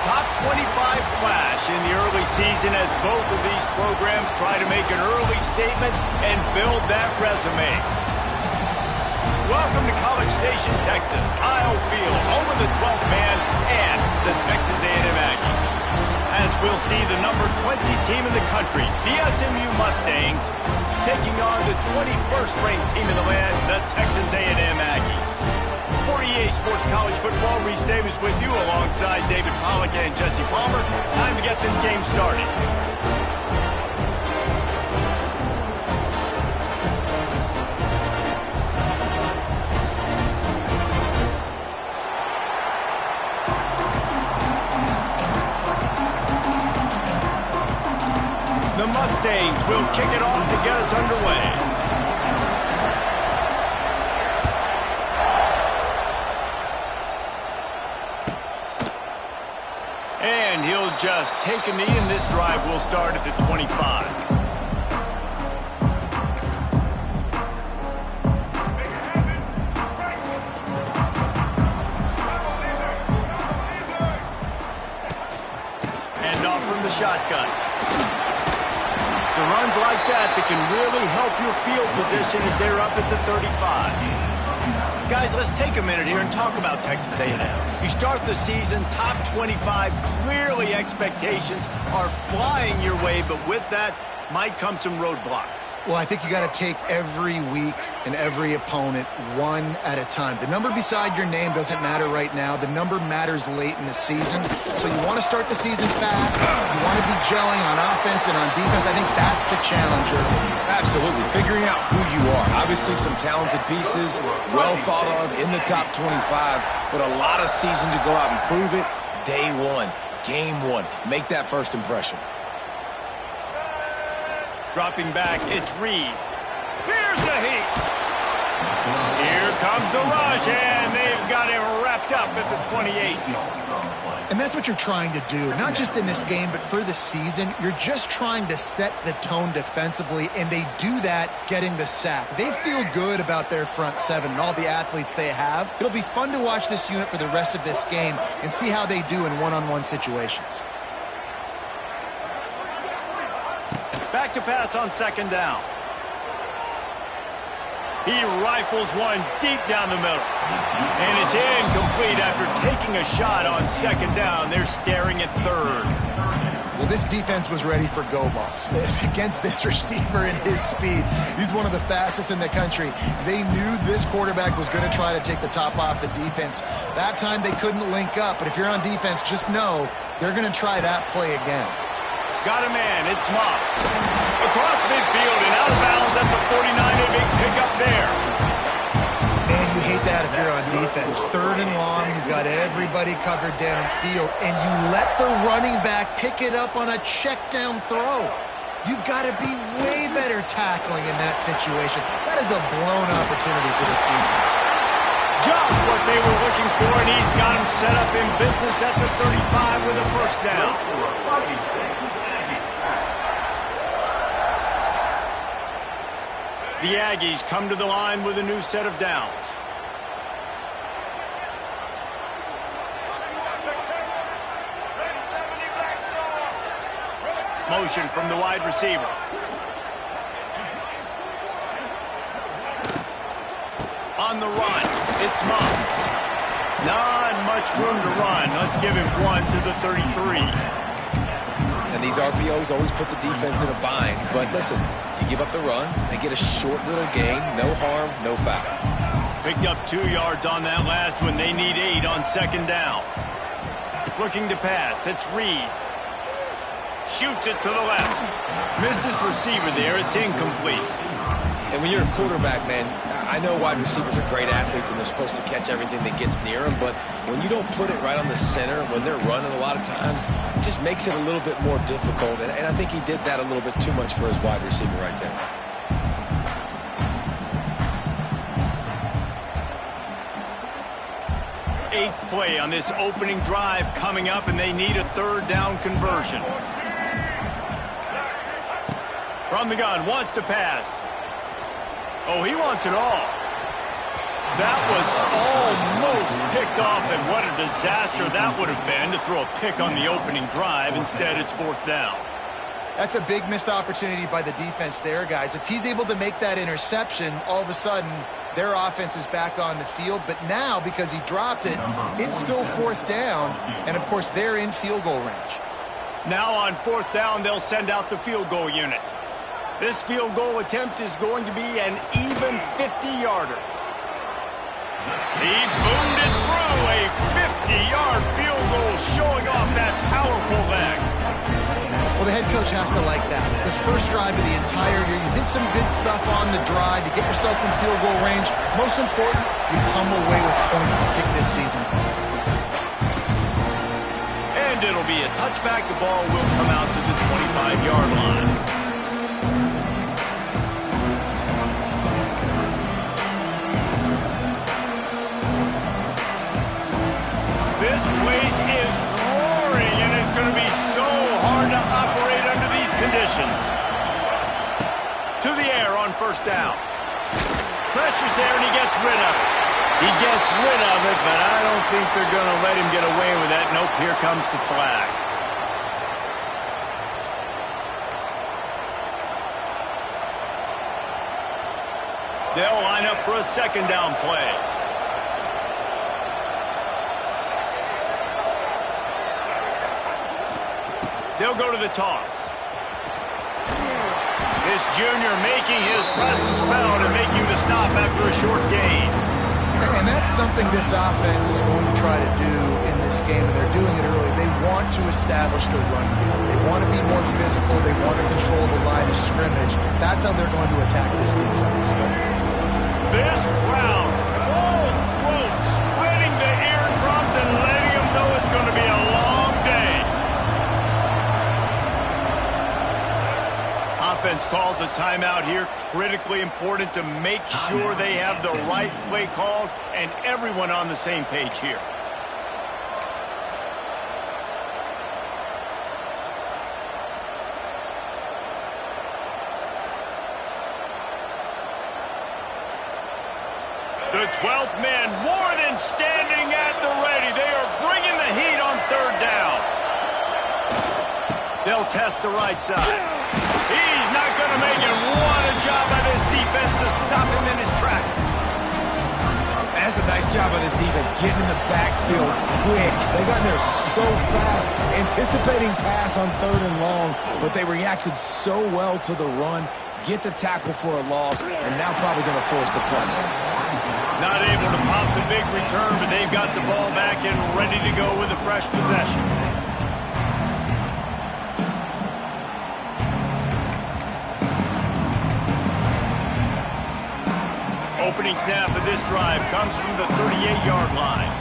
top 25 clash in the early season as both of these programs try to make an early statement and build that resume. Welcome to College Station, Texas. Kyle Field, home of the 12th man and the Texas A&M Aggies. As we'll see the number 20 team in the country, the SMU Mustangs, taking on the 21st ranked team in the land, the Texas A&M Aggies. For EA Sports College Football, Reese Davis with you alongside David Pollack and Jesse Palmer. Time to get this game started. The Mustangs will kick it off to get us underway. And he'll just take a knee, and this drive will start at the 25. And off from the shotgun. It's runs like that can really help your field position as they're up at the 35. Guys, let's take a minute here and talk about Texas A&M. You start the season top 25. Clearly expectations are flying your way, but with that might come some roadblocks. Well, I think you got to take every week and every opponent one at a time. The number beside your name doesn't matter right now. The number matters late in the season. So you want to start the season fast. You want to be gelling on offense and on defense. I think that's the challenge early. Absolutely. Figuring out who you are. Obviously some talented pieces, well thought of in the top 25, but a lot of season to go out and prove it. Day one, game one. Make that first impression. Dropping back, it's Reed. Here's the heat. Here comes the rush, and they've got him wrapped up at the 28. And that's what you're trying to do, not just in this game, but for the season. You're just trying to set the tone defensively, and they do that getting the sack. They feel good about their front seven and all the athletes they have. It'll be fun to watch this unit for the rest of this game and see how they do in one-on-one situations. Back to pass on second down. He rifles one deep down the middle. And it's incomplete after taking a shot on second down. They're staring at third. Well, this defense was ready for go balls against this receiver and his speed. He's one of the fastest in the country. They knew this quarterback was going to try to take the top off the defense. That time they couldn't link up, but if you're on defense, just know they're going to try that play again. Got a man, it's Moss. Across midfield and out of bounds at the 49, a big pickup there. Man, you hate that if you're on defense. Third and long, you've got everybody covered downfield, and you let the running back pick it up on a check down throw. You've got to be way better tackling in that situation. That is a blown opportunity for this defense. Just what they were looking for, and he's got him set up in business at the 35 with a first down. The Aggies come to the line with a new set of downs. Motion from the wide receiver. On the run, it's Moss. Not much room to run. Let's give him one to the 33. And these RPOs always put the defense in a bind. But listen, you give up the run, they get a short little gain, no harm, no foul. Picked up 2 yards on that last one. They need 8 on second down. Looking to pass, it's Reed. Shoots it to the left. Missed his receiver there, it's incomplete. And when you're a quarterback, man, I know wide receivers are great athletes and they're supposed to catch everything that gets near them, but when you don't put it right on the center, when they're running a lot of times, it just makes it a little bit more difficult. And I think he did that a little bit too much for his wide receiver right there. Eighth play on this opening drive coming up, and they need a third down conversion. From the gun, wants to pass. Oh, he wants it all. That was almost picked off, and what a disaster that would have been to throw a pick on the opening drive. Instead, it's 4th down. That's a big missed opportunity by the defense there, guys. If he's able to make that interception, all of a sudden, their offense is back on the field. But now, because he dropped it, it's still 4th down. And, of course, they're in field goal range. Now on 4th down, they'll send out the field goal unit. This field goal attempt is going to be an even 50-yarder. He boomed it through, a 50-yard field goal showing off that powerful leg. Well, the head coach has to like that. It's the first drive of the entire year. You did some good stuff on the drive. You get yourself in field goal range. Most important, you come away with points to kick this season. And it'll be a touchback. The ball will come out to the 25-yard line. This place is roaring, and it's going to be so hard to operate under these conditions. To the air on 1st down. Pressure's there, and he gets rid of it. He gets rid of it, but I don't think they're going to let him get away with that. Nope, here comes the flag. They'll line up for a 2nd down play. They'll go to the toss. This junior making his presence felt and making the stop after a short gain. And that's something this offense is going to try to do in this game, and they're doing it early. They want to establish the run game. They want to be more physical. They want to control the line of scrimmage. That's how they're going to attack this defense. This crowd, full throat, spreading the eardrums and letting them know it's going to be a long day. Offense calls a timeout here. Critically important to make sure they have the right play called and everyone on the same page here. The 12th man more than standing at the ready. They are bringing the heat on 3rd down. They'll test the right side. He's not going to make it. What a job by this defense to stop him in his tracks. That's a nice job by this defense, getting in the backfield quick. They got in there so fast, anticipating pass on 3rd and long, but they reacted so well to the run, get the tackle for a loss, and now probably going to force the play. Not able to pop the big return, but they've got the ball back and ready to go with a fresh possession. Opening snap of this drive comes from the 38-yard line.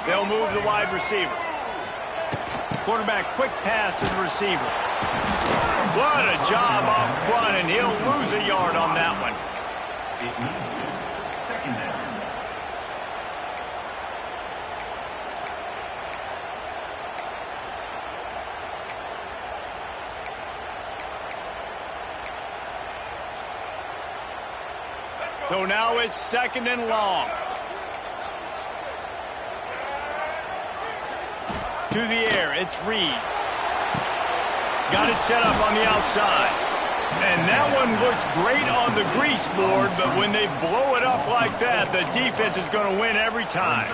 They'll move the wide receiver. Quarterback quick pass to the receiver. What a job up front, and he'll lose a yard on that one. It means 2nd down. So now it's 2nd and long. To the air, it's Reed. Got it set up on the outside. And that one looked great on the grease board, but when they blow it up like that, the defense is going to win every time.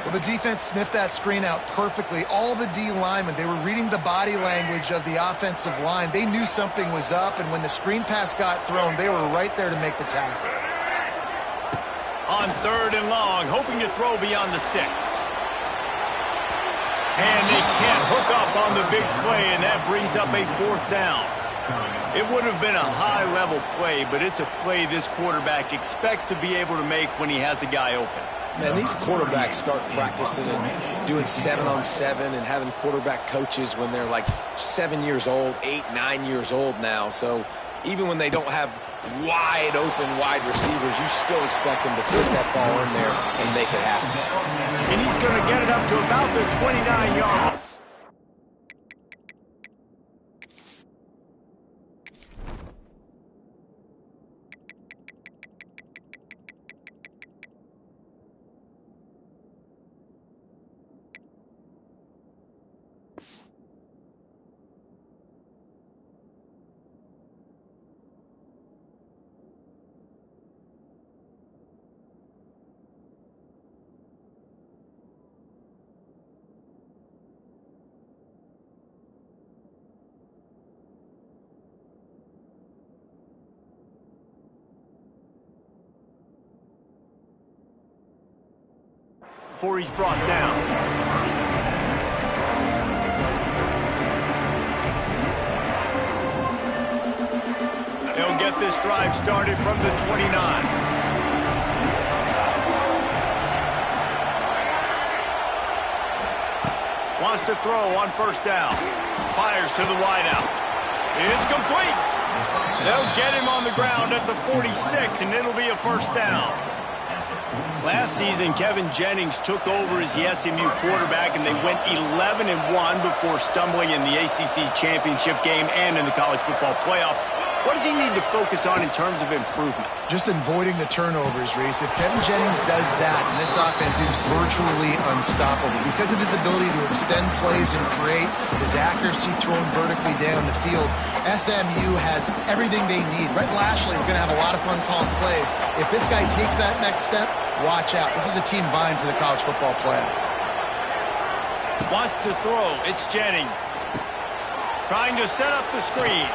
Well, the defense sniffed that screen out perfectly. All the D linemen, they were reading the body language of the offensive line. They knew something was up, and when the screen pass got thrown, they were right there to make the tackle. On 3rd and long, hoping to throw beyond the sticks. And they can't hook up on the big play, and that brings up a 4th down. It would have been a high-level play, but it's a play this quarterback expects to be able to make when he has a guy open. Man, these quarterbacks start practicing and doing 7-on-7 and having quarterback coaches when they're like 7 years old, 8, 9 years old now. So even when they don't have wide open wide receivers, you still expect them to put that ball in there and make it happen. And he's going to get it up to about the 29-yard. before he's brought down. They'll get this drive started from the 29. Wants to throw on first down. Fires to the wideout. It's complete. They'll get him on the ground at the 46, and it'll be a first down. Last season, Kevin Jennings took over as the SMU quarterback, and they went 11-1 before stumbling in the ACC championship game and in the college football playoff. What does he need to focus on in terms of improvement? Just avoiding the turnovers, Reese. If Kevin Jennings does that, and this offense is virtually unstoppable because of his ability to extend plays and create, his accuracy thrown vertically down the field, SMU has everything they need. Rhett Lashley is going to have a lot of fun calling plays. If this guy takes that next step, watch out. This is a team vying for the college football playoff. Wants to throw. It's Jennings. Trying to set up the screen.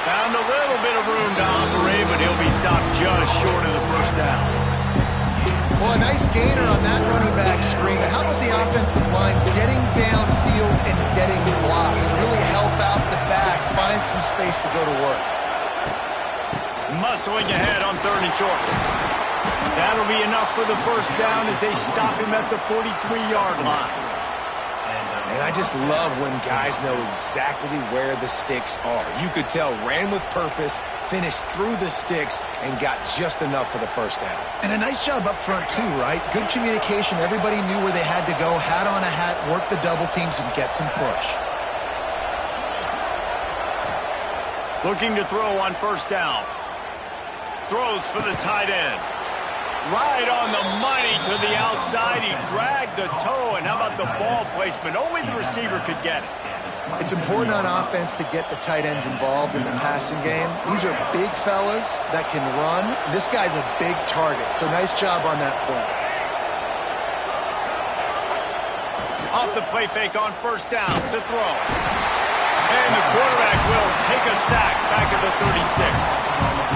Found a little bit of room to operate, but he'll be stopped just short of the first down. Well, a nice gainer on that running back screen. How about the offensive line getting downfield and getting blocks to really help out the back, find some space to go to work. Muscling ahead on 3rd and short. That'll be enough for the first down as they stop him at the 43-yard line. And I just love when guys know exactly where the sticks are. You could tell ran with purpose, finished through the sticks, and got just enough for the first down. And a nice job up front too, right? Good communication. Everybody knew where they had to go, hat on a hat, work the double teams, and get some push. Looking to throw on first down. Throws for the tight end. Right on the money to the outside. He dragged the toe, and how about the ball placement? Only the receiver could get it. It's important on offense to get the tight ends involved in the passing game. These are big fellas that can run. This guy's a big target, so nice job on that play. Off the play fake on first down to throw. And the quarterback will take a sack back at the 36.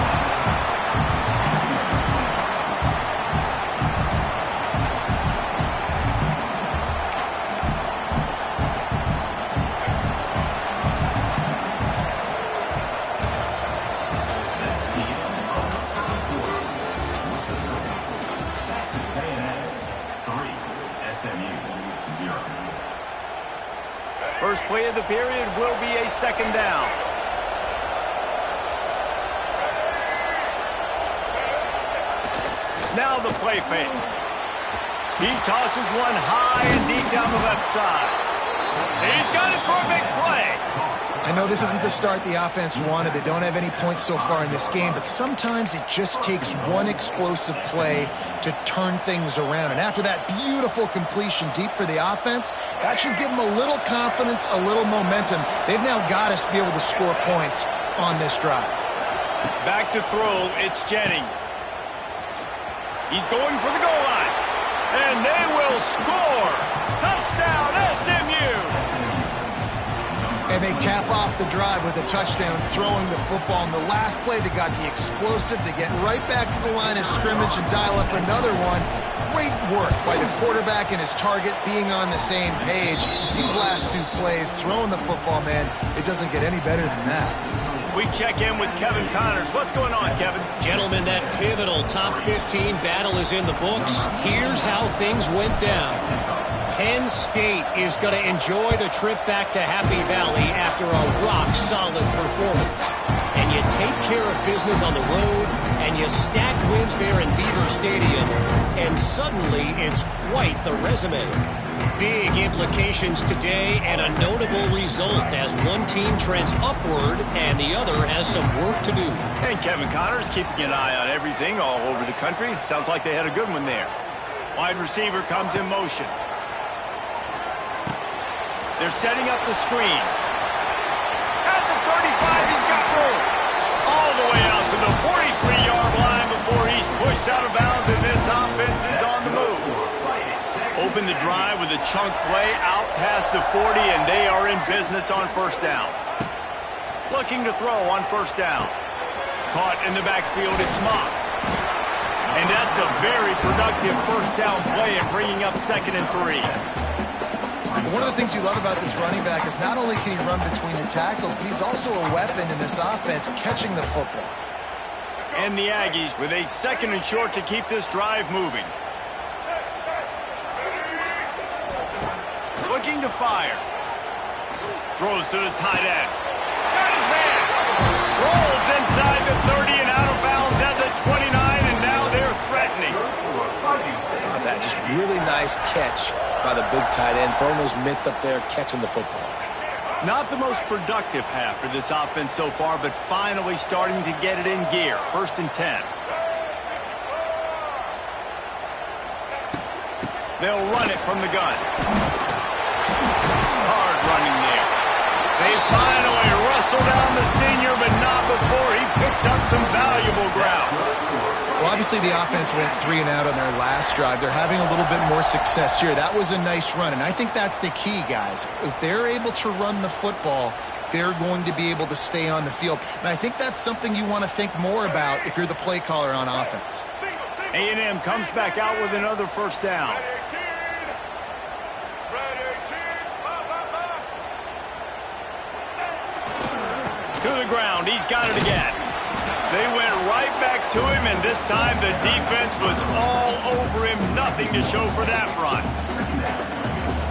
First play of the period will be a second down. Now the play fake. He tosses one high and deep down the left side. He's got it for a big play. I know this isn't the start the offense wanted. They don't have any points so far in this game, but sometimes it just takes one explosive play to turn things around. And after that beautiful completion deep for the offense, that should give them a little confidence, a little momentum. They've now got us to be able to score points on this drive. Back to throw, it's Jennings. He's going for the goal line. And they will score. Touchdown, SMU. And they cap off the drive with a touchdown, throwing the football. In the last play, they got the explosive to get right back to the line of scrimmage and dial up another one. Great work by the quarterback and his target being on the same page. These last two plays, throwing the football, man, it doesn't get any better than that. We check in with Kevin Connors. What's going on, Kevin? Gentlemen, that pivotal top 15 battle is in the books. Here's how things went down. Penn State is going to enjoy the trip back to Happy Valley after a rock-solid performance. And you take care of business on the road, and you stack wins there in Beaver Stadium, and suddenly it's quite the resume. Big implications today and a notable result as one team trends upward and the other has some work to do. And Kevin Connors keeping an eye on everything all over the country. Sounds like they had a good one there. Wide receiver comes in motion. They're setting up the screen. At the 35, he's got room. All the way out to the 43-yard line before he's pushed out of bounds, and this offense is on the move. Open the drive with a chunk play out past the 40, and they are in business on first down. Looking to throw on first down. Caught in the backfield, it's Moss. And that's a very productive first down play and bringing up 2nd and 3. One of the things you love about this running back is not only can he run between the tackles, but he's also a weapon in this offense catching the football. And the Aggies with a 2nd and short to keep this drive moving. Looking to fire. Throws to the tight end. Got his man. Rolls inside the 30 and out of bounds at the 29, and now they're threatening. Oh, that just really nice catch by the big tight end, throwing those mitts up there, catching the football. Not the most productive half for this offense so far, but finally starting to get it in gear. 1st and 10. They'll run it from the gun. Hard running there. They finally wrestle down the senior, but not before he picks up some valuable ground. Well, obviously the offense went 3 and out on their last drive. They're having a little bit more success here. That was a nice run, and I think that's the key, guys. If they're able to run the football, they're going to be able to stay on the field. And I think that's something you want to think more about if you're the play caller on offense. A&M comes back out with another first down. To the ground. He's got it again. They went right back to him, and this time the defense was all over him. Nothing to show for that run.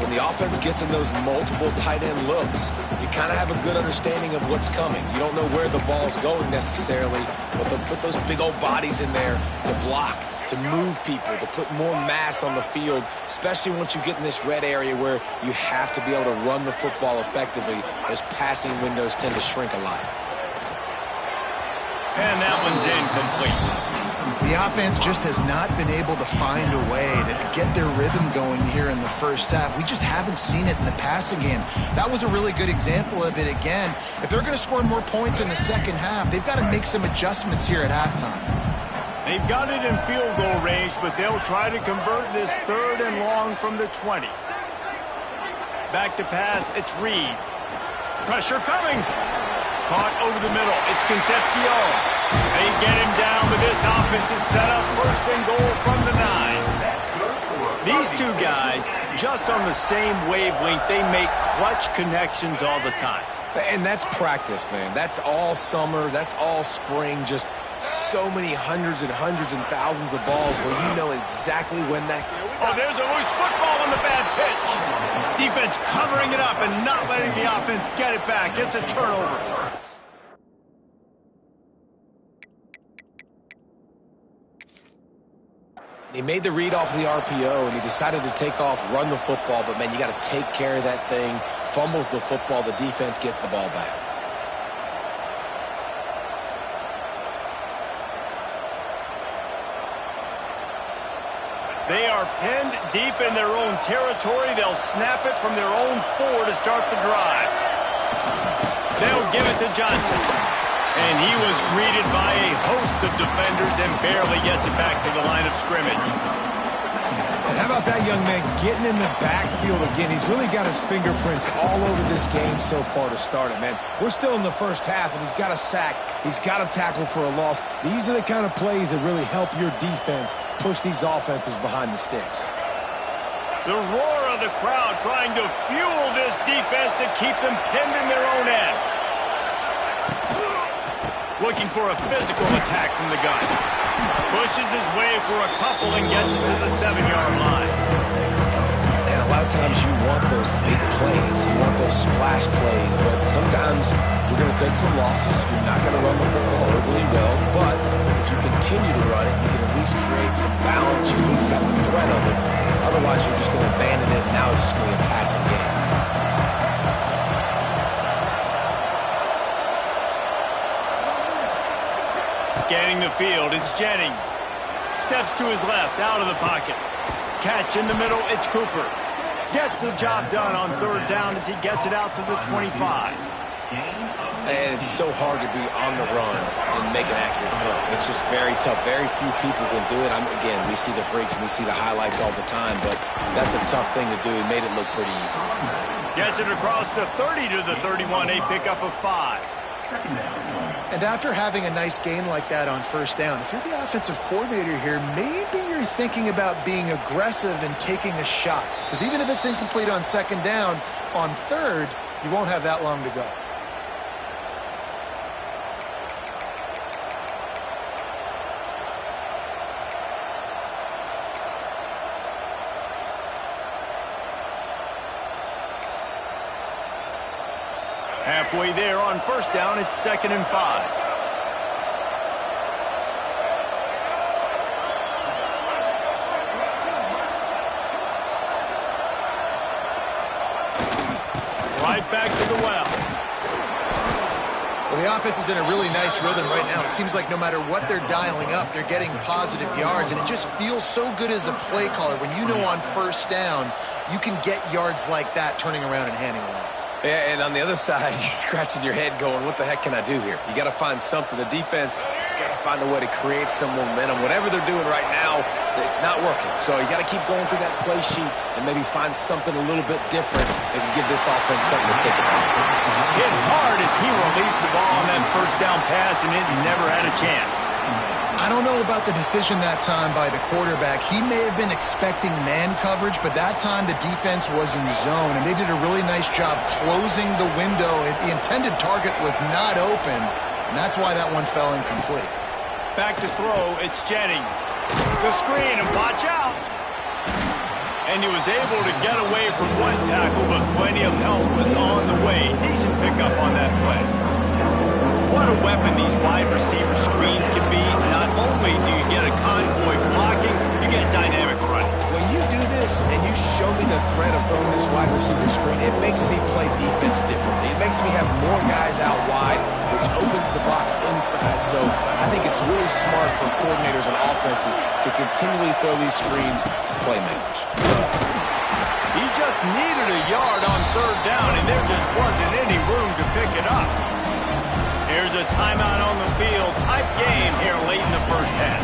When the offense gets in those multiple tight end looks, you kind of have a good understanding of what's coming. You don't know where the ball's going necessarily, but they'll put those big old bodies in there to block, to move people, to put more mass on the field, especially once you get in this red area where you have to be able to run the football effectively. Those passing windows tend to shrink a lot. And that one's incomplete. The offense just has not been able to find a way to get their rhythm going here in the first half. We just haven't seen it in the passing game. That was a really good example of it again. If they're going to score more points in the second half, they've got to make some adjustments here at halftime. They've got it in field goal range, but they'll try to convert this 3rd and long from the 20. Back to pass, it's Reed. Pressure coming. Caught over the middle. It's Concepcion. They get him down, but this offense is set up 1st and goal from the 9. These two guys, just on the same wavelength, they make clutch connections all the time. And that's practice, man. That's all summer. That's all spring. Just so many hundreds and thousands of balls where you know exactly when that... Oh, there's a loose football on the bad pitch. Defense covering it up and not letting the offense get it back. It's a turnover. He made the read off of the RPO, and he decided to take off, run the football. But, man, you got to take care of that thing. Fumbles the football. The defense gets the ball back. They are pinned deep in their own territory. They'll snap it from their own 4 to start the drive. They'll give it to Johnson. And he was greeted by a host of defenders and barely gets it back to the line of scrimmage. And how about that young man getting in the backfield again? He's really got his fingerprints all over this game so far to start it, man. We're still in the first half, and he's got a sack. He's got a tackle for a loss. These are the kind of plays that really help your defense push these offenses behind the sticks. The roar of the crowd trying to fuel this defense to keep them pinned in their own end. Looking for a physical attack from the gun. Pushes his way for a couple and gets it to the 7-yard line. And a lot of times you want those big plays. You want those splash plays. But sometimes you're going to take some losses. You're not going to run the football overly well. But if you continue to run it, you can at least create some balance. You at least have the threat of it. Otherwise, you're just going to abandon it, and now it's just going to be a passing game. Scanning the field, it's Jennings. Steps to his left, out of the pocket. Catch in the middle, it's Cooper. Gets the job done on 3rd down as he gets it out to the 25. And it's so hard to be on the run and make an accurate throw. It's just very tough. Very few people can do it. Again, we see the freaks and we see the highlights all the time, but that's a tough thing to do. He made it look pretty easy. Gets it across the 30 to the 31, a pickup of 5. And after having a nice gain like that on first down, if you're the offensive coordinator here, maybe you're thinking about being aggressive and taking a shot. Because even if it's incomplete on second down, on third, you won't have that long to go. Halfway there on first down, it's 2nd and 5. Right back to the well. Well, the offense is in a really nice rhythm right now. It seems like no matter what they're dialing up, they're getting positive yards, and it just feels so good as a play caller when you know on first down you can get yards like that turning around and handing it off. Yeah, and on the other side, you're scratching your head going, what the heck can I do here? You got to find something. The defense has got to find a way to create some momentum. Whatever they're doing right now, it's not working. So you got to keep going through that play sheet and maybe find something a little bit different that can give this offense something to think about. Hit hard as he released the ball on that first down pass, and it never had a chance. I don't know about the decision that time by the quarterback. He may have been expecting man coverage, but that time the defense was in zone, and they did a really nice job closing the window. The intended target was not open, and that's why that one fell incomplete. Back to throw, it's Jennings. The screen, and watch out. And he was able to get away from one tackle, but plenty of help was on the way. Decent pickup on that play. What a weapon these wide receiver screens can be. Not only do you get a convoy blocking, you get dynamic running. When you do this and you show me the threat of throwing this wide receiver screen, it makes me play defense differently. It makes me have more guys out wide, which opens the box inside. So I think it's really smart for coordinators and offenses to continually throw these screens to playmakers. He just needed a yard on third down, and there just wasn't any room to pick it up. Here's a timeout on the field. Tight game here late in the first half.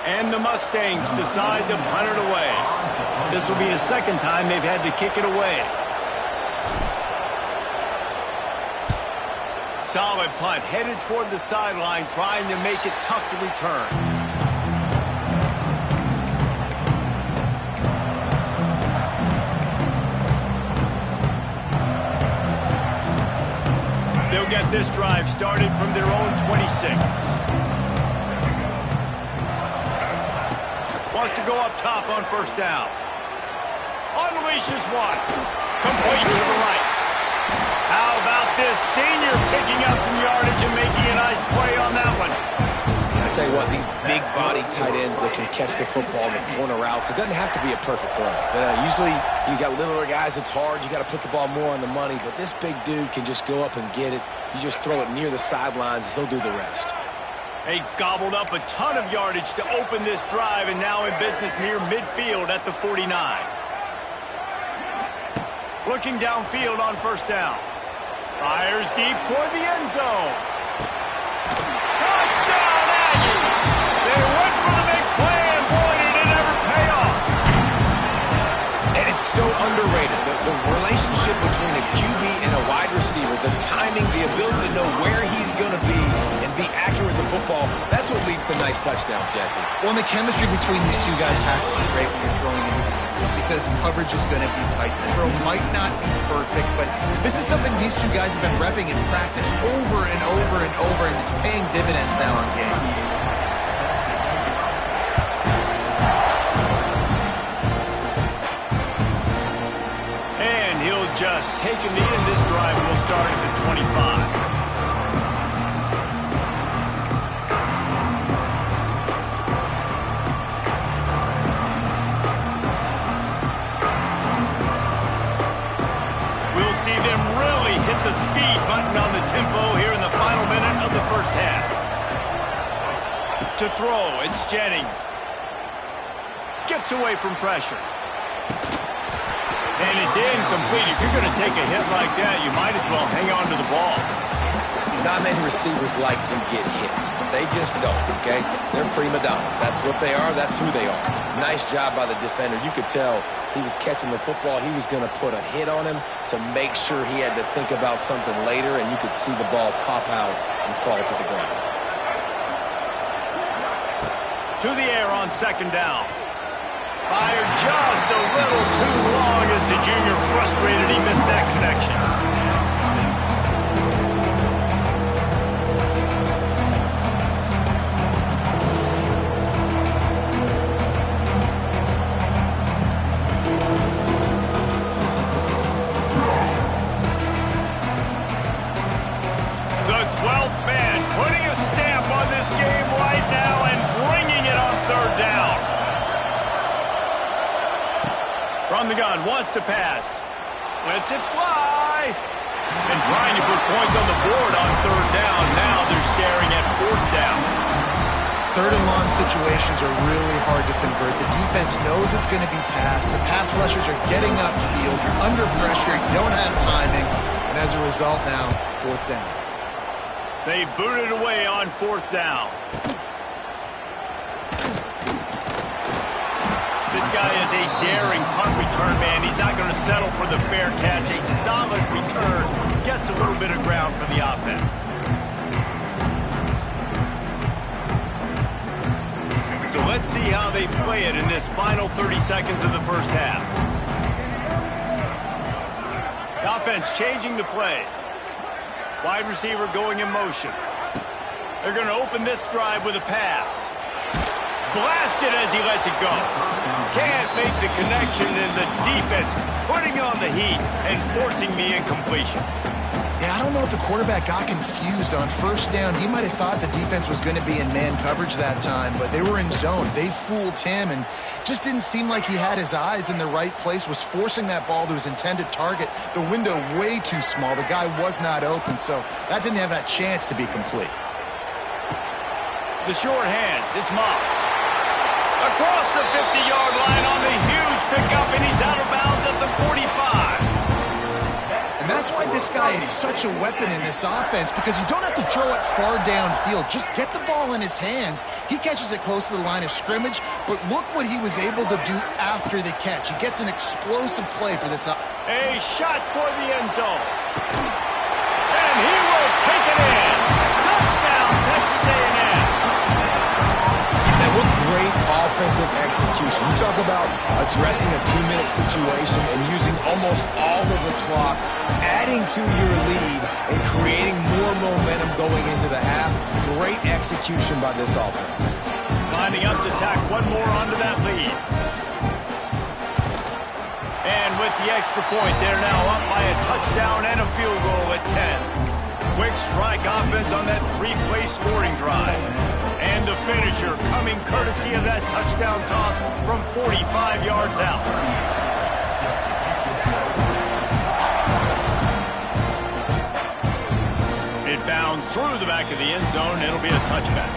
And the Mustangs decide to punt it away. This will be the second time they've had to kick it away. Solid punt, headed toward the sideline, trying to make it tough to return. They'll get this drive started from their own 26. Wants to go up top on first down. Unleashes one. Complete to the right. How about this senior picking up some yardage and making a nice play on that one? I tell you what, these big body tight ends that can catch the football in the corner routes, it doesn't have to be a perfect throw. Usually you got littler guys, it's hard. You got to put the ball more on the money, but this big dude can just go up and get it. You just throw it near the sidelines, he'll do the rest. They gobbled up a ton of yardage to open this drive, and now in business near midfield at the 49. Looking downfield on first down. Fires deep toward the end zone. Touchdown, Aggie! They went for the big play, and boy, did it ever pay off. And it's so underrated. The relationship between a QB and a wide receiver, the timing, the ability to know where he's going to be and be accurate with the football, that's what leads to nice touchdowns, Jesse. Well, and the chemistry between these two guys has to be great when you're throwing into the end zone because coverage is going to be tight. The throw might not be perfect, but this is something these two guys have been repping in practice over and over and over, and it's paying dividends now in game. Just taking the end. This drive will start at the 25. We'll see them really hit the speed button on the tempo here in the final minute of the first half. To throw, it's Jennings. Skips away from pressure. And it's incomplete. If you're going to take a hit like that, you might as well hang on to the ball. Not many receivers like to get hit. They just don't, okay? They're prima donnas. That's what they are. That's who they are. Nice job by the defender. You could tell he was catching the football. He was going to put a hit on him to make sure he had to think about something later, and you could see the ball pop out and fall to the ground. To the air on second down. Fired just a little too long as the junior frustrated he missed that connection. The 12th man putting a stamp on this game right now and bringing it on third down. From the gun, wants to pass. Lets it fly. And trying to put points on the board on third down. Now they're staring at fourth down. Third and long situations are really hard to convert. The defense knows it's going to be passed. The pass rushers are getting upfield. You're under pressure. You don't have timing. And as a result now, fourth down. They booted away on fourth down. This guy is a daring punt return man. He's not going to settle for the fair catch. A solid return. Gets a little bit of ground for the offense. So let's see how they play it in this final 30 seconds of the first half. The offense changing the play. Wide receiver going in motion. They're going to open this drive with a pass. Blasted as he lets it go. Can't make the connection, and the defense putting on the heat and forcing the incompletion. Yeah, I don't know if the quarterback got confused on first down. He might have thought the defense was going to be in man coverage that time, but they were in zone. They fooled him and just didn't seem like he had his eyes in the right place, was forcing that ball to his intended target. The window way too small. The guy was not open, so that didn't have that chance to be complete. The short hands, it's Moss. Across the 50-yard line on the huge pickup, and he's out of bounds at the 45. And that's why this guy is such a weapon in this offense, because you don't have to throw it far downfield. Just get the ball in his hands. He catches it close to the line of scrimmage, but look what he was able to do after the catch. He gets an explosive play for this. A shot for the end zone. And he will take it in. Touchdown, Texas A&M. And what great offensive execution. You talk about addressing a 2-minute situation and using almost all of the clock, adding to your lead and creating more momentum going into the half. Great execution by this offense. Lining up to tack one more onto that lead. And with the extra point, they're now up by a touchdown and a field goal at 10. Quick strike offense on that 3-play scoring drive. And the finisher coming courtesy of that touchdown toss from 45 yards out. It bounds through the back of the end zone. It'll be a touchback.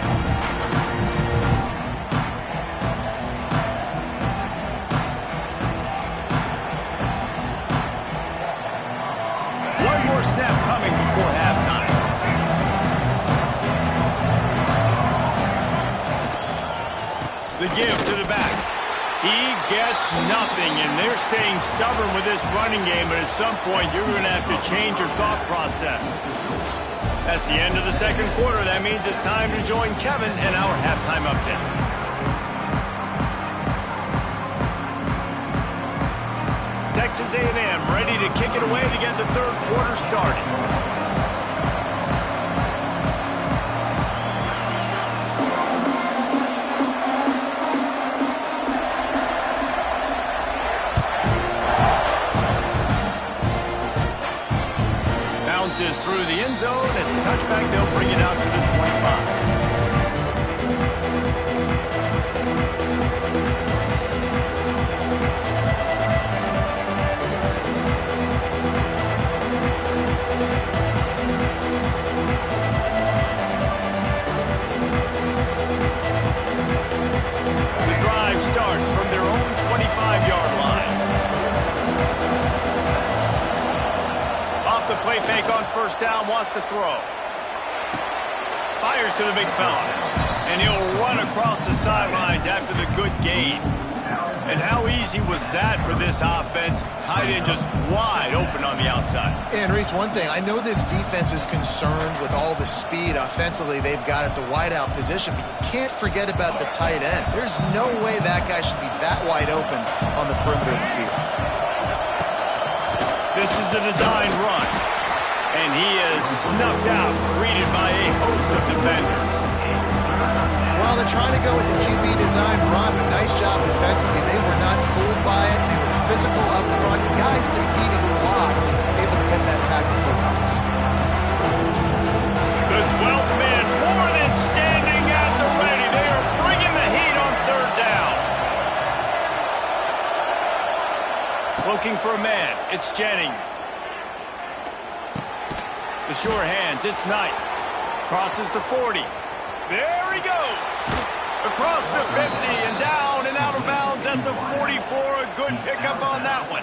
One more snap coming before halftime. The give to the back. He gets nothing, and they're staying stubborn with this running game, but at some point you're going to have to change your thought process. That's the end of the second quarter. That means it's time to join Kevin in our halftime update. Texas A&M ready to kick it away to get the third quarter started. Bounces through the end zone. It's a touchback. They'll bring it out to the 25. The drive starts from their own 25-yard line. Off the play fake on first down, wants to throw. Fires to the big fella. And he'll run across the sidelines after the good gain. And how easy was that for this offense? Tight end just wide open on the outside. And Reese, one thing, I know this defense is concerned with all the speed offensively they've got at the wideout position, but you can't forget about the tight end. There's no way that guy should be that wide open on the perimeter of the field. This is a designed run. And he is snuffed out, greeted by a host of defenders. Well, they're trying to go with the QB design run, but nice job defensively. They were not fooled by it. They were physical up front. Guys defeating blocks, able to get that tackle for loss. The 12th man more than standing at the ready. They are bringing the heat on third down. Looking for a man. It's Jennings. The sure hands. It's Knight. Crosses the 40. There he goes. Across the 50 and down and out of bounds at the 44. A good pickup on that one.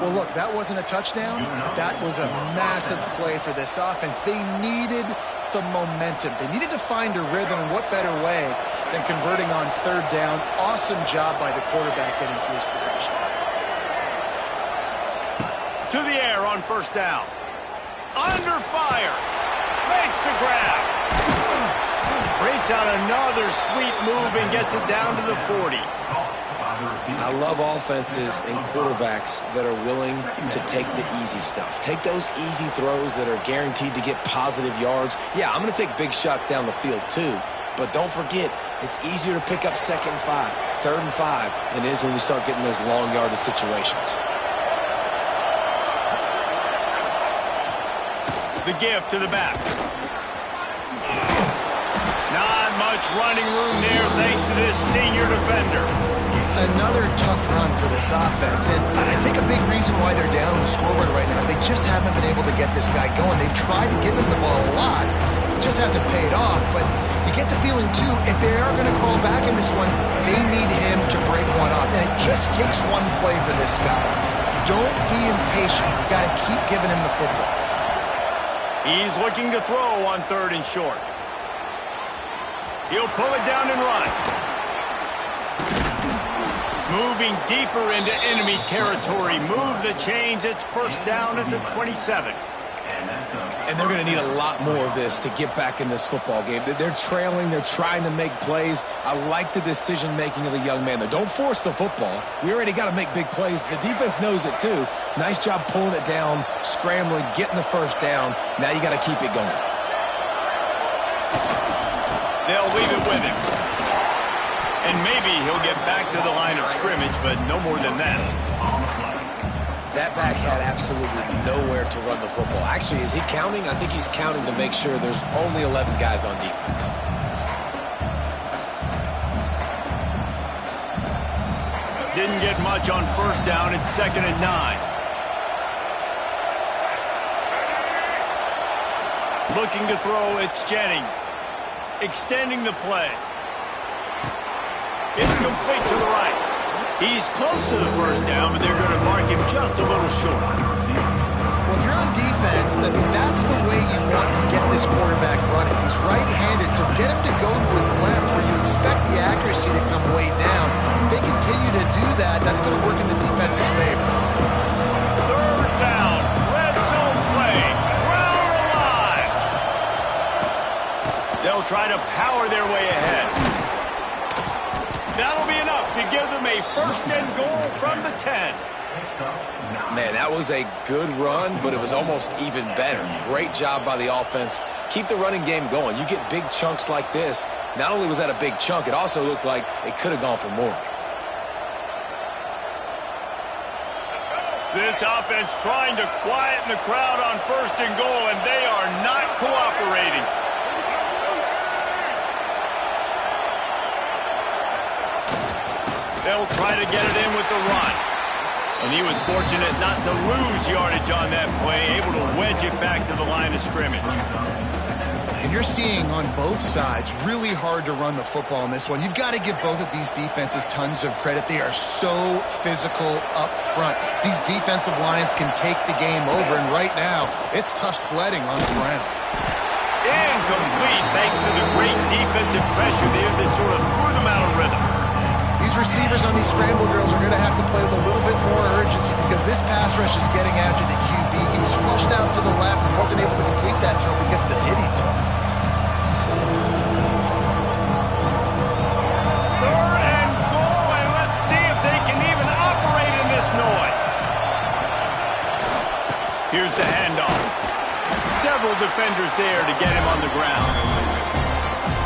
Well, look, that wasn't a touchdown, but that was a massive play for this offense. They needed some momentum. They needed to find a rhythm, and what better way than converting on third down. Awesome job by the quarterback getting through his progression. To the air on first down. Under fire. Makes the grab. Breaks out another sweet move and gets it down to the 40. I love offenses and quarterbacks that are willing to take the easy stuff. Take those easy throws that are guaranteed to get positive yards. Yeah, I'm going to take big shots down the field too. But don't forget, it's easier to pick up second and 5, third and 5 than it is when we start getting those long yardage situations. The give to the back. Not much running room there thanks to this senior defender. Another tough run for this offense, and I think a big reason why they're down on the scoreboard right now is they just haven't been able to get this guy going. They've tried to give him the ball a lot. It just hasn't paid off, but you get the feeling, too, if they are going to crawl back in this one, they need him to break one off, and it just takes one play for this guy. Don't be impatient. You got to keep giving him the football. He's looking to throw on third and short. He'll pull it down and run. Moving deeper into enemy territory. Move the chains. It's first down at the 27. And they're going to need a lot more of this to get back in this football game. They're trailing. They're trying to make plays. I like the decision-making of the young man, though. Don't force the football. We already got to make big plays. The defense knows it, too. Nice job pulling it down, scrambling, getting the first down. Now you got to keep it going. They'll leave it with him. And maybe he'll get back to the line of scrimmage, but no more than that. That back had absolutely nowhere to run the football. Actually, is he counting? I think he's counting to make sure there's only 11 guys on defense. Didn't get much on first down. It's 2nd and 9. Looking to throw, it's Jennings. Extending the play. It's complete to the right. He's close to the first down, but they're going to mark him just a little short. Well, if you're on defense, that's the way you want to get this quarterback running. He's right-handed, so get him to go to his left where you expect the accuracy to come way down. If they continue to do that, that's going to work in the defense's favor. Third down. Red zone play. Crowd alive. They'll try to power their way ahead. That'll be enough to give them a first and goal from the 10. Man, that was a good run, but it was almost even better. Great job by the offense. Keep the running game going. You get big chunks like this. Not only was that a big chunk, it also looked like it could have gone for more. This offense trying to quieten the crowd on first and goal, and they are not cooperating. They'll try to get it in with the run. And he was fortunate not to lose yardage on that play, able to wedge it back to the line of scrimmage. And you're seeing on both sides really hard to run the football in this one. You've got to give both of these defenses tons of credit. They are so physical up front. These defensive lines can take the game over, and right now, it's tough sledding on the ground. In incomplete thanks to the great defensive pressure there that sort of threw them out of rhythm. These receivers on these scramble drills are going to have to play with a little bit more urgency because this pass rush is getting after the QB. He was flushed out to the left and wasn't able to complete that throw because of the hit he took. Third and goal, and let's see if they can even operate in this noise. Here's the handoff. Several defenders there to get him on the ground.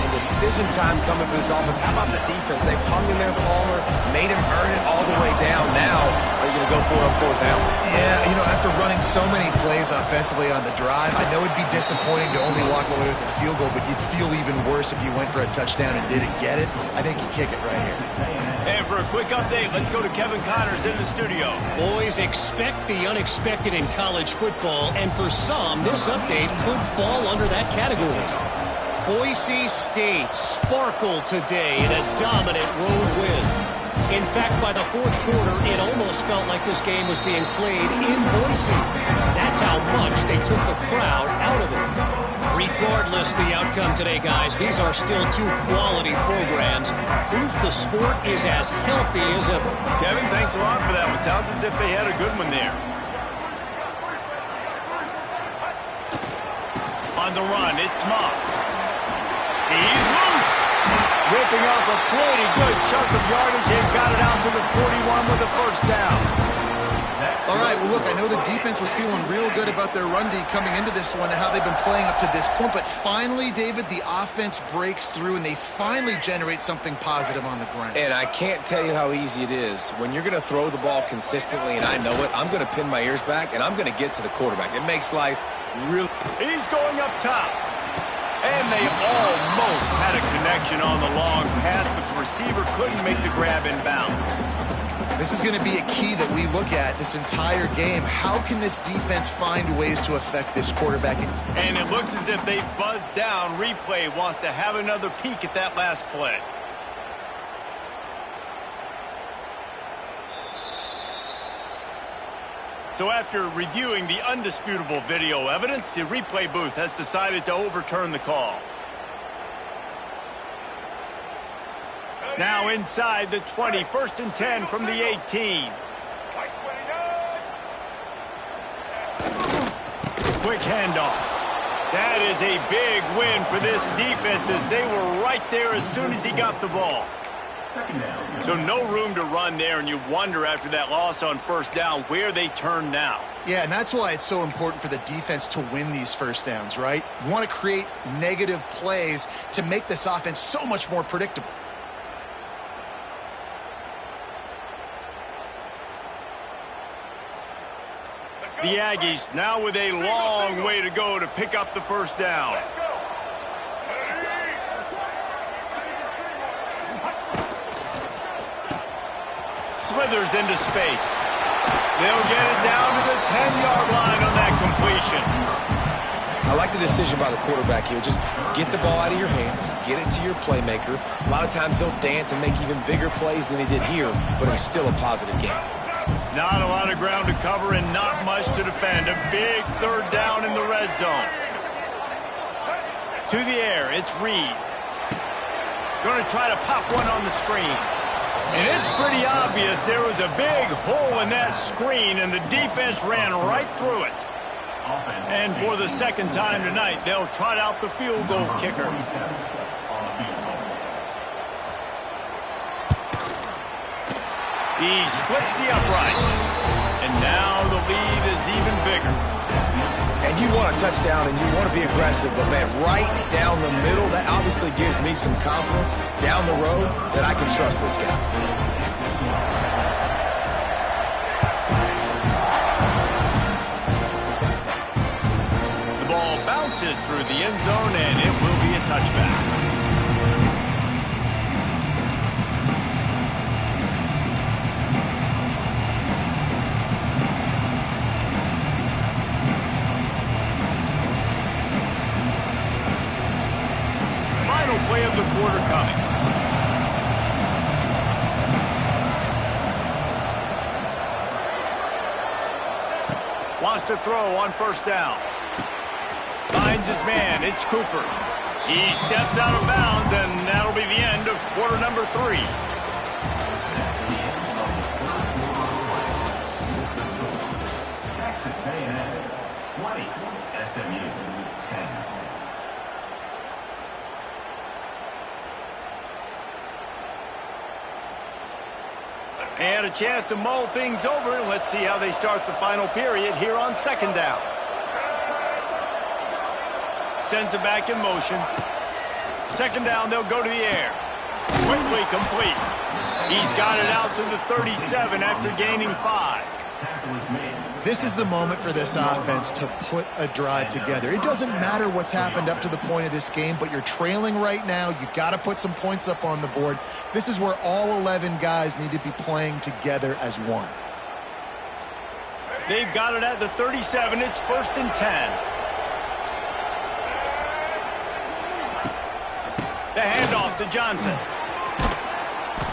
And decision time coming for this offense. How about the defense? They've hung in there, Palmer, made him earn it all the way down. Now, are you going to go for it on fourth down? Yeah, you know, after running so many plays offensively on the drive, I know it'd be disappointing to only walk away with a field goal, but you'd feel even worse if you went for a touchdown and didn't get it. I think you kick it right here. And for a quick update, let's go to Kevin Connors in the studio. Boys, expect the unexpected in college football, and for some, this update could fall under that category. Boise State sparkled today in a dominant road win. In fact, by the fourth quarter, it almost felt like this game was being played in Boise. That's how much they took the crowd out of it. Regardless the outcome today, guys, these are still two quality programs. Proof the sport is as healthy as ever. Kevin, thanks a lot for that one. Sounds as if they had a good one there. On the run, it's Moss. He's loose. Ripping off a pretty good chunk of yardage and got it out to the 41 with a first down. All right, well, look, I know the defense was feeling real good about their run D coming into this one and how they've been playing up to this point, but finally, David, the offense breaks through and they finally generate something positive on the ground. And I can't tell you how easy it is. When you're going to throw the ball consistently, and I know it, I'm going to pin my ears back, and I'm going to get to the quarterback. It makes life real. He's going up top. And they almost had a connection on the long pass, but the receiver couldn't make the grab in bounds. This is going to be a key that we look at this entire game. How can this defense find ways to affect this quarterback? And it looks as if they've buzzed down. Replay wants to have another peek at that last play. So after reviewing the undisputable video evidence, the replay booth has decided to overturn the call. Now inside the 20, 1st and 10 from the 18. Quick handoff. That is a big win for this defense as they were right there as soon as he got the ball. So no room to run there, and you wonder after that loss on first down where they turn now. Yeah, and that's why it's so important for the defense to win these first downs, right? You want to create negative plays to make this offense so much more predictable. The Aggies now with a long way to go to pick up the first down. Slithers into space. They'll get it down to the 10-yard line on that completion. I like the decision by the quarterback here. Just get the ball out of your hands, get it to your playmaker. A lot of times they'll dance and make even bigger plays than he did here, but it was still a positive game. Not a lot of ground to cover and not much to defend. A big third down in the red zone. To the air, it's Reed. Going to try to pop one on the screen. And it's pretty obvious there was a big hole in that screen, and the defense ran right through it. And for the second time tonight, they'll trot out the field goal kicker. He splits the upright. And now the lead is even bigger. And you want a touchdown and you want to be aggressive, but man, right down the middle, that obviously gives me some confidence down the road that I can trust this guy. The ball bounces through the end zone, and it will be a touchback. Play of the quarter coming. Wants to throw on first down. Finds finds his man. It's Cooper. He steps out of bounds, and that'll be the end of quarter number 3. Texas A&M 20, SMU 10. And a chance to mull things over. Let's see how they start the final period here on second down. Sends it back in motion. Second down, they'll go to the air. Quickly complete. He's got it out to the 37 after gaining 5. This is the moment for this offense to put a drive together. It doesn't matter what's happened up to the point of this game, but you're trailing right now. You got to put some points up on the board. This is where all 11 guys need to be playing together as one. They've got it at the 37. It's 1st and 10. The handoff to Johnson.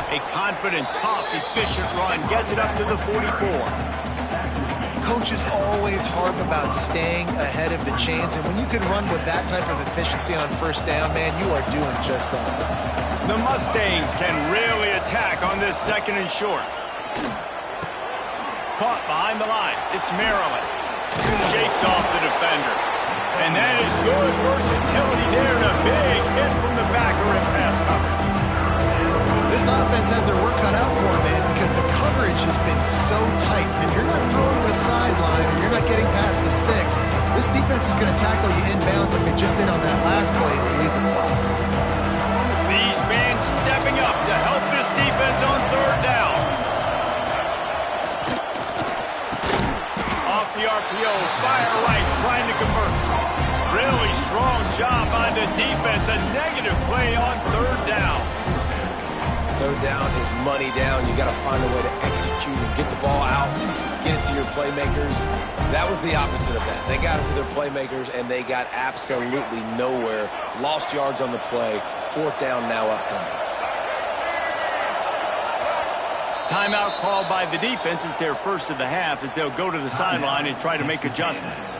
A confident, tough, efficient run gets it up to the 44. Coaches always harp about staying ahead of the chains, and when you can run with that type of efficiency on first down, man, you are doing just that. The Mustangs can really attack on this 2nd and short. Caught behind the line. It's Maryland. Shakes off the defender. And that is good versatility there, and a big hit from the backer in pass coverage. This offense has their work cut out for them, man, because the coverage has been so tight. And if you're not throwing to the sideline or you're not getting past the sticks, this defense is going to tackle you inbounds like they just did on that last play and lead the clock. These fans stepping up to help this defense on 3rd down. Off the RPO, fire right, trying to convert. Really strong job on the defense. A negative play on 3rd down. 3rd down is money down. You got to find a way to execute and get the ball out, get it to your playmakers. That was the opposite of that. They got it to their playmakers, and they got absolutely nowhere. Lost yards on the play. 4th down now upcoming. Timeout called by the defense. It's their first of the half as they'll go to the sideline and try to make adjustments.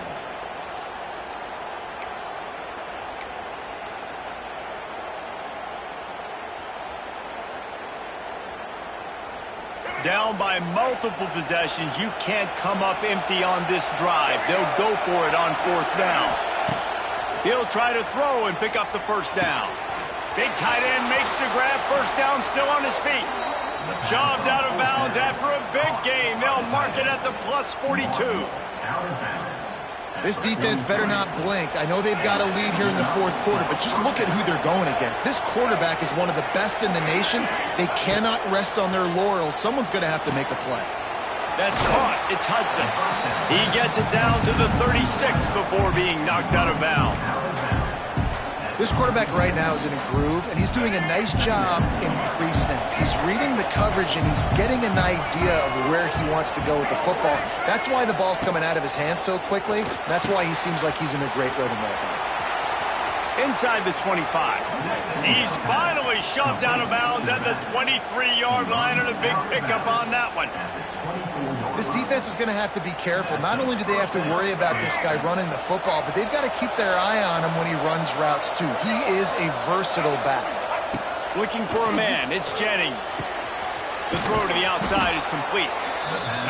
Down by multiple possessions. You can't come up empty on this drive. They'll go for it on 4th down. He'll try to throw and pick up the 1st down. Big tight end makes the grab. 1st down, still on his feet. Shoved out of bounds after a big gain. They'll mark it at the plus 42. Out of bounds. This defense better not blink. I know they've got a lead here in the 4th quarter, but just look at who they're going against. This quarterback is one of the best in the nation. They cannot rest on their laurels. Someone's going to have to make a play. That's caught. It's Hudson. He gets it down to the 36 before being knocked out of bounds. This quarterback right now is in a groove, and he's doing a nice job in pre-snap. He's reading the coverage, and he's getting an idea of where he wants to go with the football. That's why the ball's coming out of his hands so quickly. That's why he seems like he's in a great rhythm right now. Inside the 25. He's finally shoved out of bounds at the 23-yard line, and a big pickup on that one. This defense is going to have to be careful. Not only do they have to worry about this guy running the football, but they've got to keep their eye on him when he runs routes too. He is a versatile back. Looking for a man. It's Jennings. The throw to the outside is complete.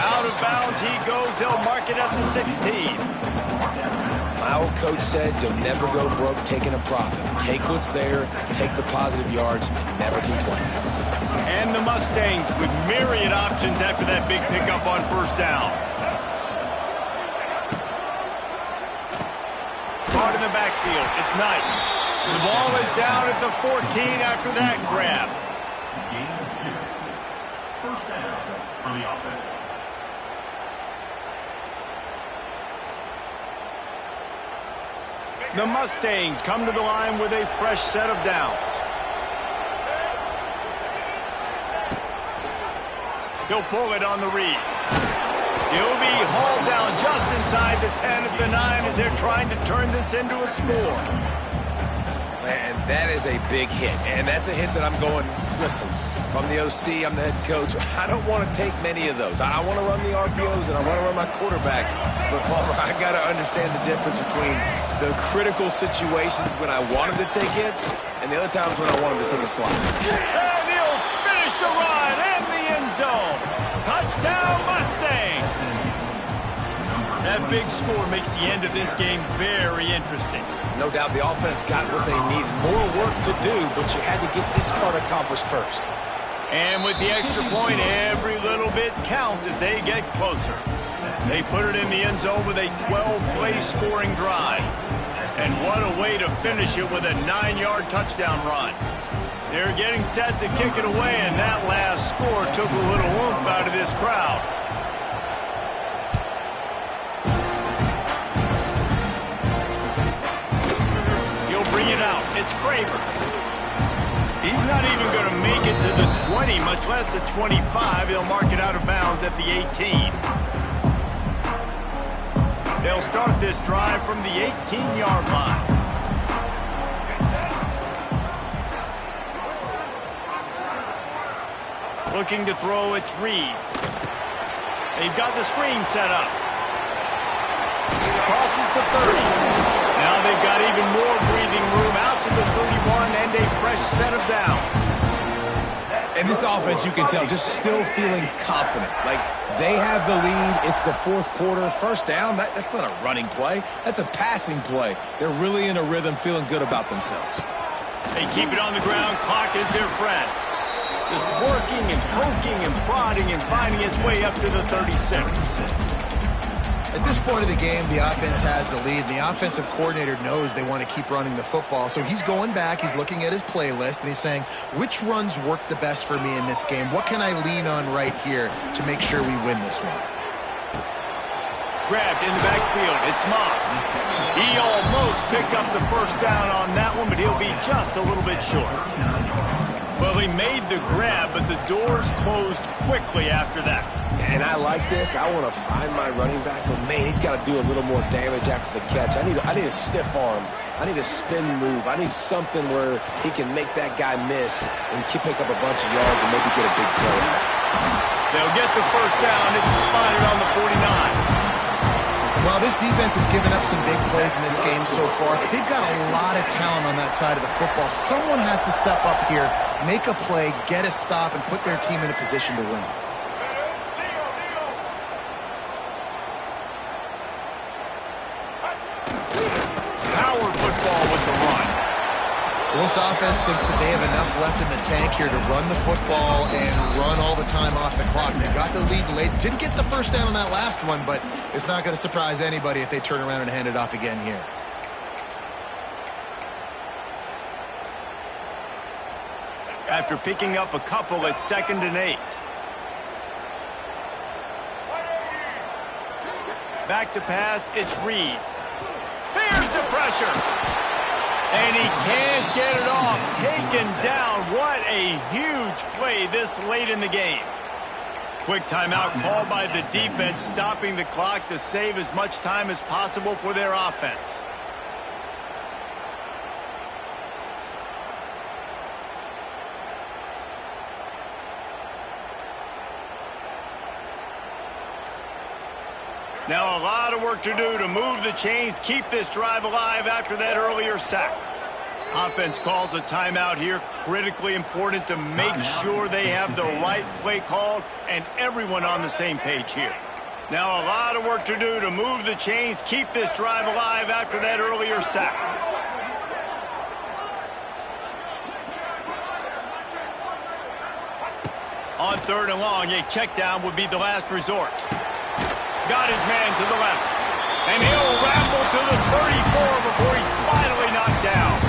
Out of bounds he goes. They'll mark it at the 16. My old coach said you'll never go broke taking a profit. Take what's there, take the positive yards, and never complain. And the Mustangs with myriad options after that big pickup on 1st down. Caught in the backfield. It's Knight. The ball is down at the 14 after that grab. Gain of 2. 1st down for the offense. The Mustangs come to the line with a fresh set of downs. He'll pull it on the read. He'll be hauled down just inside the 10 at the 9 as they're trying to turn this into a score. And that is a big hit. And that's a hit that I'm going, listen, if I'm the OC, I'm the head coach, I don't want to take many of those. I want to run the RPOs and I want to run my quarterback. But, Palmer, I got to understand the difference between the critical situations when I want him to take hits and the other times when I want him to take a slide. And he'll finish the run and the end zone. Touchdown, Mustangs. That big score makes the end of this game very interesting. No doubt the offense got what they needed. More work to do, but you had to get this part accomplished first. And with the extra point, every little bit counts as they get closer. They put it in the end zone with a 12-play scoring drive. And what a way to finish it with a 9-yard touchdown run. They're getting set to kick it away, and that last score took a little oomph out of this crowd. Bring it out. It's Kramer. He's not even going to make it to the 20, much less the 25. He'll mark it out of bounds at the 18. They'll start this drive from the 18-yard line. Looking to throw, it's Reed. They've got the screen set up. Crosses the 30. Now they've got even more breathing room out to the 31 and a fresh set of downs. And this offense, you can tell, just still feeling confident. Like, they have the lead. It's the fourth quarter. First down, that's not a running play. That's a passing play. They're really in a rhythm, feeling good about themselves. They keep it on the ground. Clock is their friend. Just working and poking and prodding and finding its way up to the 36. At this point of the game, the offense has the lead, and the offensive coordinator knows they want to keep running the football. So he's going back, he's looking at his playlist, and he's saying, which runs work the best for me in this game? What can I lean on right here to make sure we win this one? Grabbed in the backfield, it's Moss. He almost picked up the first down on that one, but he'll be just a little bit short. Well, he made the grab, but the doors closed quickly after that. And I like this. I want to find my running back, but man, he's got to do a little more damage after the catch. I need a stiff arm. I need a spin move. I need something where he can make that guy miss and pick up a bunch of yards and maybe get a big play. They'll get the first down. It's spotted on the 49. While this defense has given up some big plays in this game so far, they've got a lot of talent on that side of the football. Someone has to step up here, make a play, get a stop, and put their team in a position to win. Power football with the run. This offense thinks that they have enough left in the tank here to run the football and run all the time off the clock. They got the lead late. Didn't get the first down on that last one, but it's not going to surprise anybody if they turn around and hand it off again here. After picking up a couple at 2nd and 8. Back to pass, it's Reed. Here's the pressure. And he can't get it off. Taken down. What a huge play this late in the game. Quick timeout called by the defense, stopping the clock to save as much time as possible for their offense. Now a lot of work to do to move the chains, keep this drive alive after that earlier sack. Offense calls a timeout here, critically important to make sure they have the right play called and everyone on the same page here. Now a lot of work to do to move the chains, keep this drive alive after that earlier sack. On 3rd and long, a check down would be the last resort. Got his man to the left. And he'll ramble to the 34 before he's finally knocked down.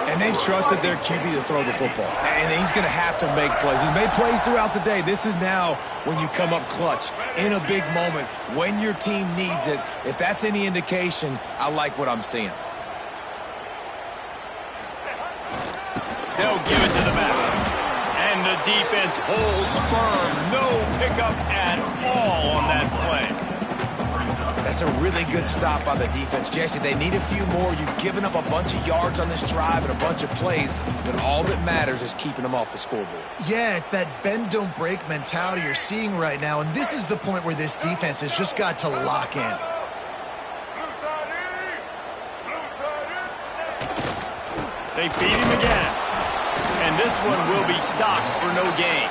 And they've trusted their QB to throw the football. And he's going to have to make plays. He's made plays throughout the day. This is now when you come up clutch in a big moment when your team needs it. If that's any indication, I like what I'm seeing. They'll give it to the back. And the defense holds firm. No pickup at all on that play. That That's a really good stop by the defense. Jesse, they need a few more. You've given up a bunch of yards on this drive and a bunch of plays, but all that matters is keeping them off the scoreboard. Yeah, it's that bend, don't break mentality you're seeing right now, and this is the point where this defense has just got to lock in. They feed him again. And this one will be stopped for no gain.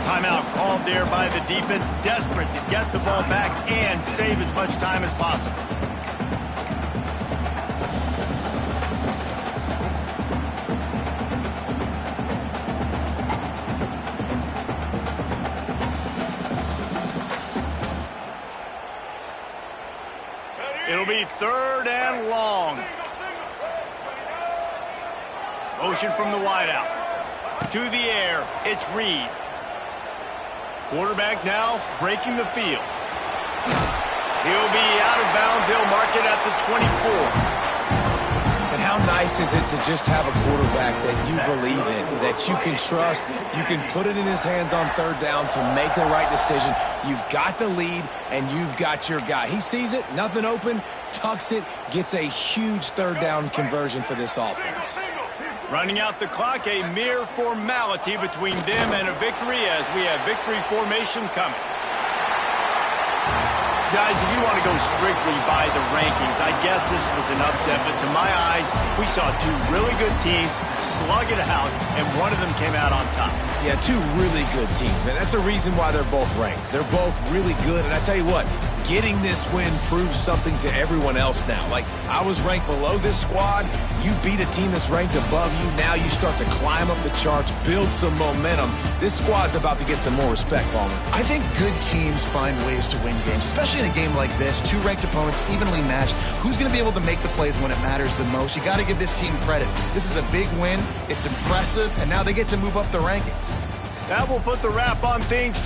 Timeout called there by the defense, desperate to get the ball back and save as much time as possible. It'll be 3rd and long. Motion from the wideout. To the air, it's Reed. Quarterback now breaking the field. He'll be out of bounds. He'll mark it at the 24. And how nice is it to just have a quarterback that you believe in, that you can trust, you can put it in his hands on 3rd down to make the right decision. You've got the lead, and you've got your guy. He sees it, nothing open, tucks it, gets a huge 3rd down conversion for this offense. Running out the clock, a mere formality between them and a victory as we have victory formation coming. Guys, if you want to go strictly by the rankings, I guess this was an upset, but to my eyes, we saw 2 really good teams slug it out, and one of them came out on top. Yeah, 2 really good teams, man. That's a reason why they're both ranked. They're both really good, and I tell you what, getting this win proves something to everyone else now. Like, I was ranked below this squad. You beat a team that's ranked above you. Now you start to climb up the charts, build some momentum. This squad's about to get some more respect, Palmer. I think good teams find ways to win games, especially in a game like this. 2 ranked opponents, evenly matched. Who's going to be able to make the plays when it matters the most? You got to give this team credit. This is a big win. It's impressive, and now they get to move up the rankings. That will put the wrap on things for